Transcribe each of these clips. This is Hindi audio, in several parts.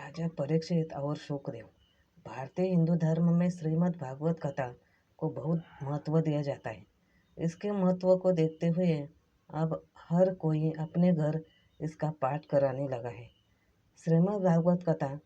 राजा परीक्षित और शुकदेव। भारतीय हिंदू धर्म में श्रीमद् भागवत कथा को बहुत महत्व दिया जाता है। इसके महत्व को देखते हुए अब हर कोई अपने घर इसका पाठ कराने लगा है। श्रीमद् भागवत कथा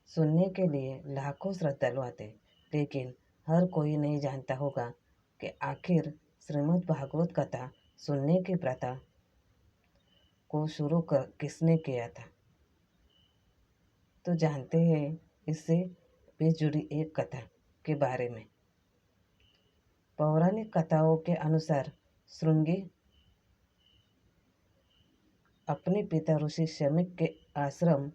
सुनने के लिए लाखों श्रद्धालु आते हैं, लेकिन हर कोई नहीं जानता होगा कि आखिर श्रीमद् भागवत कथा सुनने की प्रथा को शुरू किसने किया था। तो जानते हैं इससे भी जुड़ी एक कथा के बारे में। पौराणिक कथाओं के अनुसार श्रृंगी अपने पिता ऋषि शमीक के आश्रम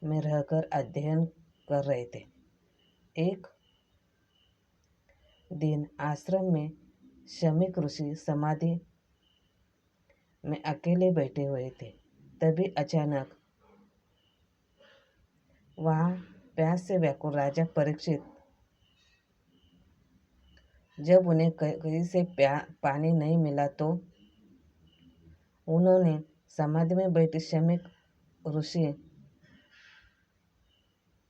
में रहकर अध्ययन कर रहे थे। एक दिन आश्रम में शमीक ऋषि समाधि में अकेले बैठे हुए थे। तभी अचानक वहाँ प्यास से व्याकुल राजा परीक्षित जब उन्हें कहीं से पानी नहीं मिला तो उन्होंने समाधि में बैठे शमीक ऋषि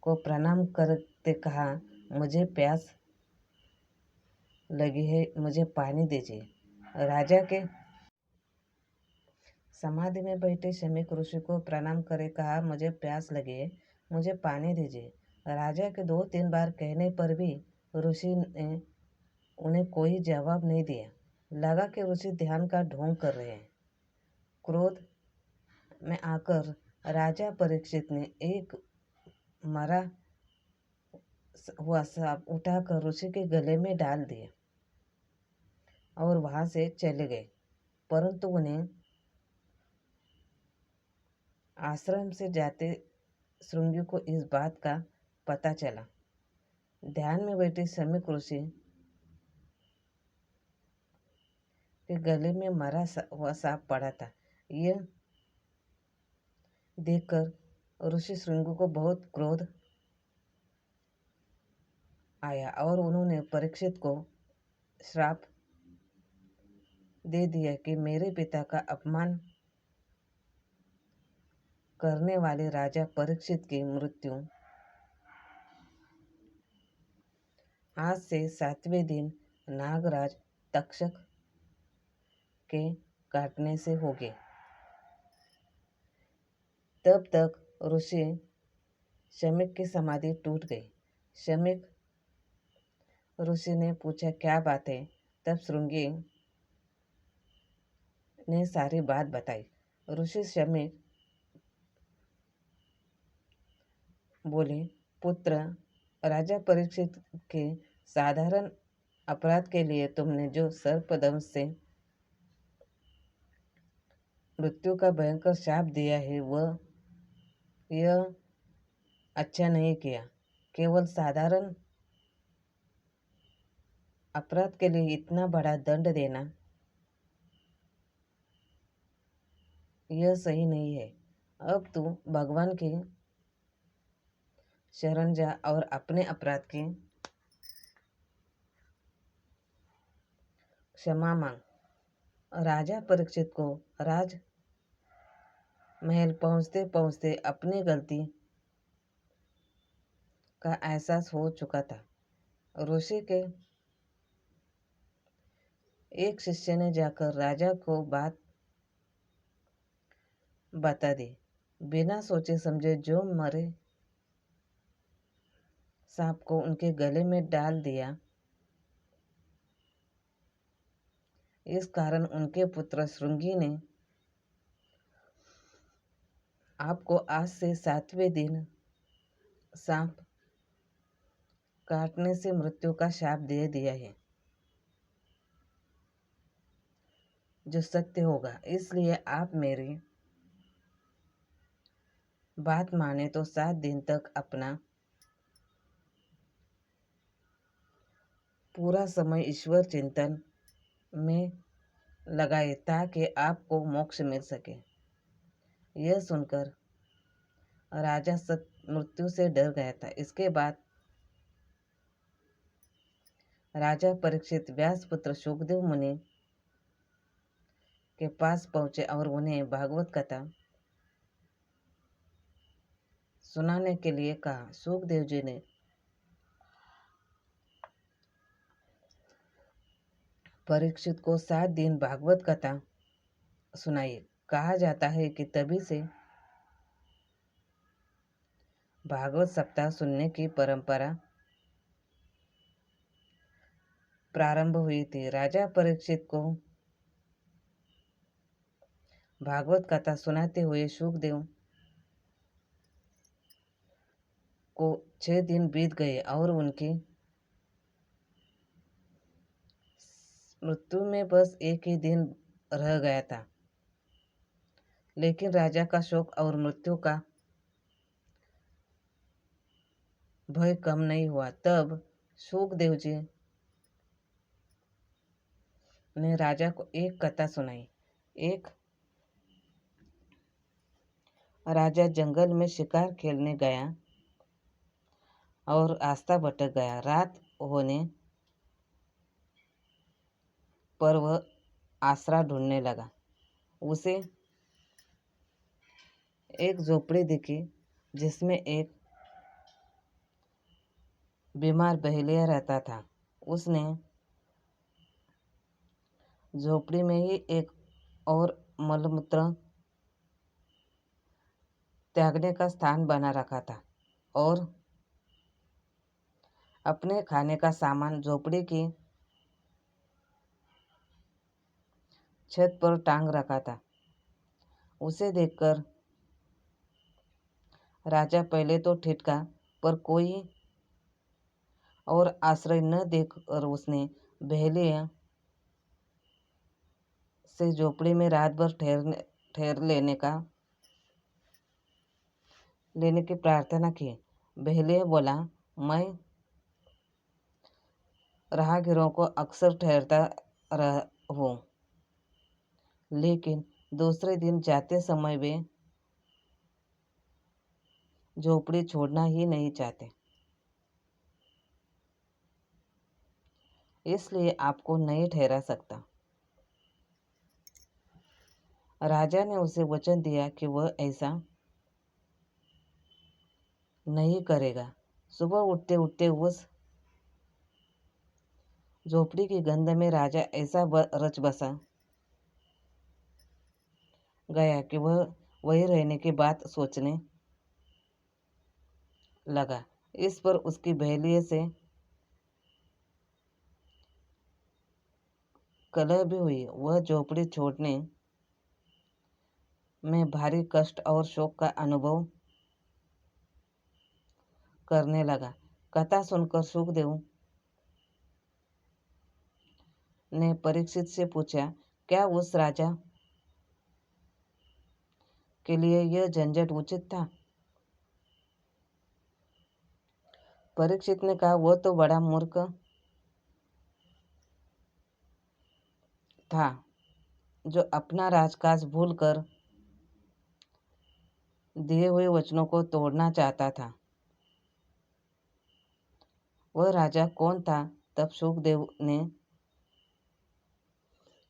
को प्रणाम करते कहा, मुझे प्यास लगी है, मुझे पानी दीजिए। राजा के समाधि में बैठे शमीक ऋषि को प्रणाम करे कहा, मुझे प्यास लगी है, मुझे पानी दीजिए। राजा के 2-3 बार कहने पर भी ऋषि ने उन्हें कोई जवाब नहीं दिया। लगा कि ऋषि ध्यान का ढोंग कर रहे हैं। क्रोध में आकर राजा परीक्षित ने एक मरा हुआ सांप उठाकर ऋषि के गले में डाल दिया और वहां से चले गए। परंतु उन्हें आश्रम से जाते श्रृंगी को इस बात का पता चला। ध्यान में बैठे शमीक ऋषि के गले में मरा हुआ सांप पड़ा था। यह देखकर ऋषि श्रृंगी को बहुत क्रोध आया और उन्होंने परीक्षित को श्राप दे दिया कि मेरे पिता का अपमान करने वाले राजा परीक्षित की मृत्यु आज से 7वें दिन नागराज तक्षक के काटने से होगी। तब तक ऋषि शमीक की समाधि टूट गई। शमीक ऋषि ने पूछा, क्या बात है? तब श्रृंगी ने सारी बात बताई। ऋषि शमीक बोले, पुत्र, राजा परीक्षित के साधारण अपराध के लिए तुमने जो सर्पदंश से मृत्यु का भयंकर शाप दिया है वह यह अच्छा नहीं किया। केवल साधारण अपराध के लिए इतना बड़ा दंड देना यह सही नहीं है। अब तू भगवान की शरण जा और अपने अपराध की क्षमा मांग। राजा परीक्षित को राज महल पहुंचते पहुंचते अपनी गलती का एहसास हो चुका था। ऋषि के एक शिष्य ने जाकर राजा को बात बता दी। बिना सोचे समझे जो मरे सांप को उनके गले में डाल दिया। इस कारण उनके पुत्र श्रृंगी ने आपको आज से 7वें दिन सांप काटने से मृत्यु का शाप दे दिया है, जो सत्य होगा। इसलिए आप मेरी बात माने तो 7 दिन तक अपना पूरा समय ईश्वर चिंतन में लगाए ताकि आपको मोक्ष मिल सके। यह सुनकर राजा मृत्यु से डर गया था। इसके बाद राजा परीक्षित व्यासपुत्र शुकदेव मुनि के पास पहुंचे और उन्हें भागवत कथा सुनाने के लिए कहा। सुखदेव जी ने परीक्षित को 7 दिन भागवत कथा सुनाई। कहा जाता है कि तभी से भागवत सप्ताह सुनने की परंपरा प्रारंभ हुई थी। राजा परीक्षित को भागवत कथा सुनाते हुए सुखदेव को 6 दिन बीत गए और उनकी मृत्यु में बस एक ही दिन रह गया था। लेकिन राजा का शोक और मृत्यु का भय कम नहीं हुआ। तब सुखदेव जी ने राजा को एक कथा सुनाई। एक राजा जंगल में शिकार खेलने गया और रास्ता भटक गया। रात होने पर वह आसरा ढूंढने लगा। उसे एक झोपड़ी दिखी जिसमें एक बीमार बहेलिया रहता था। उसने झोपड़ी में ही एक और मलमूत्र त्यागने का स्थान बना रखा था और अपने खाने का सामान झोपड़ी की छत पर टांग रखा था। उसे देखकर राजा पहले तो ठिठका, पर कोई और आश्रय न देखकर उसने बहेलिया से झोपड़ी में रात भर ठहर लेने की प्रार्थना की। बहेलिया बोला, मैं राहगीरों को अक्सर ठहरता हूँ, लेकिन दूसरे दिन जाते समय वे झोपड़ी छोड़ना ही नहीं चाहते, इसलिए आपको नहीं ठहरा सकता। राजा ने उसे वचन दिया कि वह ऐसा नहीं करेगा। सुबह उठते उठते उस झोपड़ी की गंध में राजा ऐसा रच बसा गया कि वह वही रहने की बात सोचने लगा। इस पर उसकी बहेलिये से कलह भी हुई। वह झोपड़ी छोड़ने में भारी कष्ट और शोक का अनुभव करने लगा। कथा सुनकर सुखदेव ने परीक्षित से पूछा, क्या उस राजा के लिए यह झंझट उचित था? परीक्षित ने कहा, वो तो बड़ा मूर्ख था जो अपना राजकाज भूलकर दिए हुए वचनों को तोड़ना चाहता था। वह राजा कौन था? तब सुखदेव ने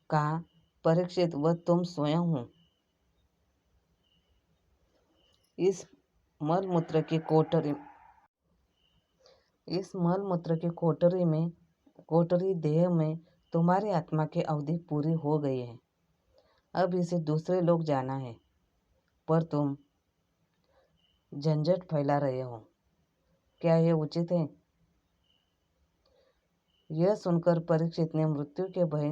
कहा, परीक्षित, वह तुम स्वयं हो। इस मलमूत्र की कोठरी देह में तुम्हारी आत्मा की अवधि पूरी हो गई है। अब इसे दूसरे लोग जाना है, पर तुम झंझट फैला रहे हो। क्या यह उचित है? यह सुनकर परीक्षित ने मृत्यु के भय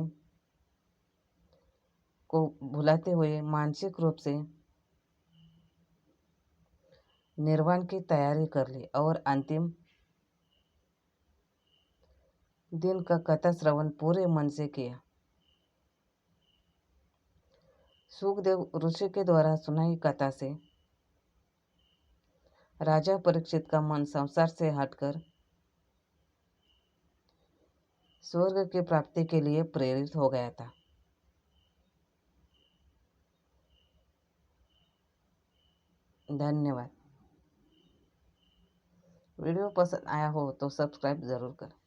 को भुलाते हुए मानसिक रूप से निर्वाण की तैयारी कर ली और अंतिम दिन का कथा श्रवण पूरे मन से किया। सुखदेव ऋषि के द्वारा सुनाई कथा से राजा परीक्षित का मन संसार से हटकर स्वर्ग की प्राप्ति के लिए प्रेरित हो गया था। धन्यवाद। वीडियो पसंद आया हो तो सब्सक्राइब जरूर करें।